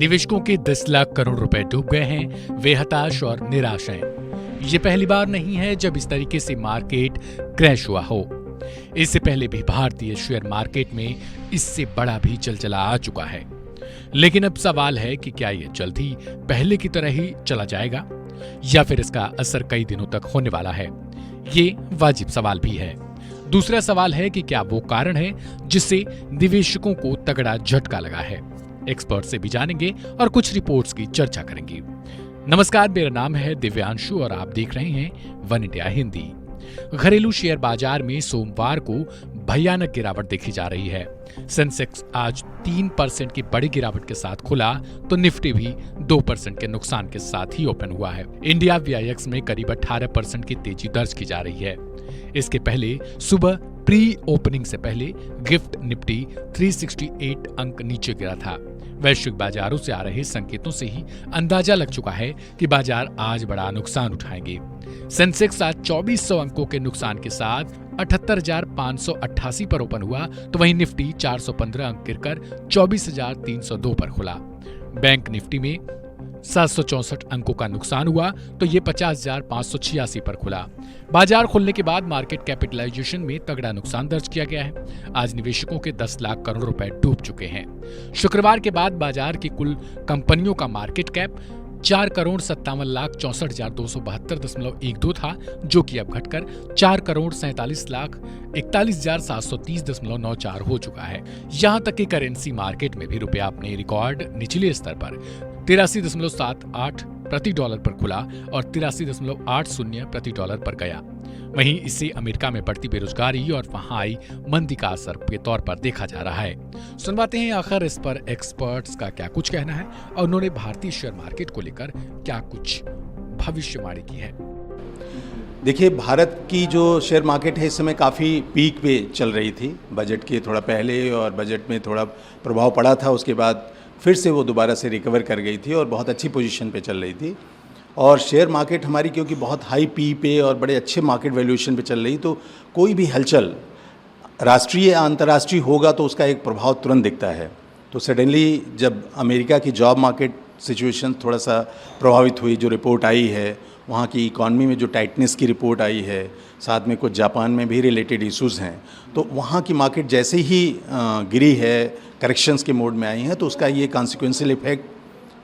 निवेशकों के 10 लाख करोड़ रुपए डूब गए हैं। वे हताश और निराश हैं। ये पहली बार नहीं है जब इस तरीके से मार्केट क्रैश हुआ हो। इससे पहले भी भारतीय शेयर मार्केट में इससे बड़ा भी चलचला आ चुका है। लेकिन अब सवाल है कि क्या ये जल्द ही पहले की तरह ही चला जाएगा या फिर इसका असर कई दिनों तक होने वाला है। ये वाजिब सवाल भी है। दूसरा सवाल है कि क्या वो कारण है जिससे निवेशकों को तगड़ा झटका लगा है। एक्सपर्ट से भी जानेंगे और कुछ रिपोर्ट्स की चर्चा करेंगे। नमस्कार, मेरा नाम है दिव्यांशु और आप देख रहे हैं वन इंडिया हिंदी। घरेलू शेयर बाजार में सोमवार को भयानक गिरावट देखी जा रही है। सेंसेक्स आज 3% की बड़ी गिरावट के साथ खुला तो निफ्टी भी 2% के नुकसान के साथ ही ओपन हुआ है। इंडिया VIX में करीब 18% की तेजी दर्ज की जा रही है। इसके पहले सुबह प्री ओपनिंग से पहले गिफ्ट निफ्टी 368 अंक नीचे गिरा था। वैश्विक बाजारों से आ रहे संकेतों से ही अंदाजा लग चुका है कि बाजार आज बड़ा नुकसान उठाएंगे। सेंसेक्स आज 2400 अंकों के नुकसान के साथ 78,588 पर ओपन हुआ तो वहीं निफ्टी 415 अंक गिरकर 24,302 पर खुला। बैंक निफ्टी में 764 अंकों का नुकसान हुआ तो ये 50,586 पर खुला। बाजार खुलने के बाद मार्केट कैपिटलाइजेशन में तगड़ा नुकसान दर्ज किया गया है। आज निवेशकों के 10 लाख करोड़ रुपए डूब चुके हैं। शुक्रवार के बाद बाजार की कुल कंपनियों का मार्केट कैप 4,57,64,272.12 था, जो कि अब घटकर 4,47,41,730.94 हो चुका है। यहां तक कि करेंसी मार्केट में भी रुपया अपने रिकॉर्ड निचले स्तर पर 83.78 प्रति डॉलर पर खुला और 83.80 प्रति डॉलर पर गया। वहीं इससे अमेरिका में बढ़ती बेरोजगारी और वहां आई मंदी का असर के तौर पर देखा जा रहा है। सुनवाते हैं आखिर इस पर एक्सपर्ट्स का क्या कुछ कहना है और उन्होंने भारतीय शेयर मार्केट को लेकर क्या कुछ भविष्यवाणी की है। देखिए, भारत की जो शेयर मार्केट है इस समय काफ़ी पीक पे चल रही थी। बजट के थोड़ा पहले और बजट में थोड़ा प्रभाव पड़ा था, उसके बाद फिर से वो दोबारा से रिकवर कर गई थी और बहुत अच्छी पोजीशन पे चल रही थी। और शेयर मार्केट हमारी क्योंकि बहुत हाई पी पे और बड़े अच्छे मार्केट वैल्यूएशन पे चल रही, तो कोई भी हलचल राष्ट्रीय या अंतर्राष्ट्रीय होगा तो उसका एक प्रभाव तुरंत दिखता है। तो सडनली जब अमेरिका की जॉब मार्केट सिचुएशन थोड़ा सा प्रभावित हुई, जो रिपोर्ट आई है, वहाँ की इकॉनमी में जो टाइटनेस की रिपोर्ट आई है, साथ में कुछ जापान में भी रिलेटेड इश्यूज़ हैं, तो वहाँ की मार्केट जैसे ही गिरी है, करेक्शंस के मोड में आई हैं, तो उसका ये कॉन्सिक्वेंशियल इफेक्ट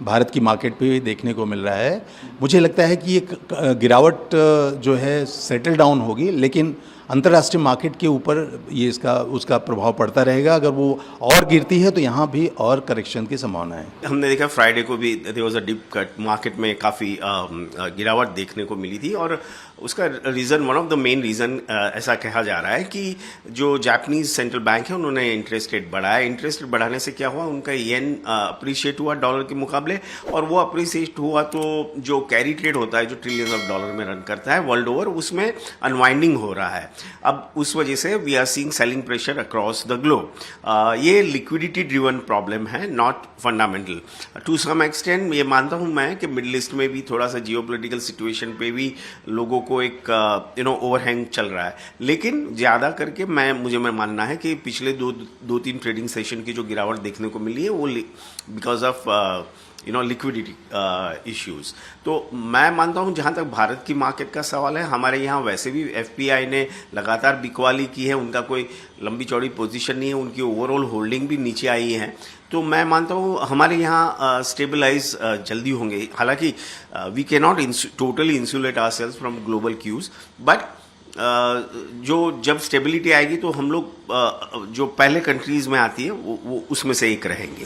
भारत की मार्केट पे भी देखने को मिल रहा है। मुझे लगता है कि ये गिरावट जो है सेटल डाउन होगी, लेकिन अंतर्राष्ट्रीय मार्केट के ऊपर ये उसका प्रभाव पड़ता रहेगा। अगर वो और गिरती है तो यहाँ भी और करेक्शन की संभावना है। हमने देखा फ्राइडे को भी there was a dip cut, market में काफ़ी गिरावट देखने को मिली थी और उसका reason, one of the main reason ऐसा कहा जा रहा है कि जो जापानीज सेंट्रल बैंक है उन्होंने इंटरेस्ट रेट बढ़ाया। इंटरेस्ट रेट बढ़ाने से क्या हुआ, उनका येन अप्रिशिएट हुआ डॉलर के मुकाबले, और वो अप्रिशिएट हुआ तो जो कैरी ट्रेड होता है, जो ट्रिलियंस ऑफ डॉलर में रन करता है वर्ल्ड ओवर, उसमें अनवाइंडिंग हो रहा है। अब उस वजह से we are seeing selling pressure across the globe. ये लिक्विडिटी ड्रिवन प्रॉब्लम है, not fundamental. To some extent ये मानता हूं मैं कि मिडिल ईस्ट में भी थोड़ा सा जियोपॉलिटिकल सिचुएशन पे भी लोगों को एक ओवरहैंग चल रहा है, लेकिन ज़्यादा करके मुझे मानना है कि पिछले दो तीन ट्रेडिंग सेशन की जो गिरावट देखने को मिली है वो बिकॉज ऑफ लिक्विडिटी इश्यूज। तो मैं मानता हूं, जहां तक भारत की मार्केट का सवाल है, हमारे यहाँ वैसे भी FPI ने लगातार बिकवाली की है, उनका कोई लंबी चौड़ी पोजीशन नहीं है, उनकी ओवरऑल होल्डिंग भी नीचे आई है। तो मैं मानता हूँ हमारे यहाँ स्टेबलाइज जल्दी होंगे। हालांकि we cannot totally insulate ourselves from global cues, but जब स्टेबिलिटी आएगी तो हम लोग जो पहले कंट्रीज में आती है वो उसमें से एक रहेंगे।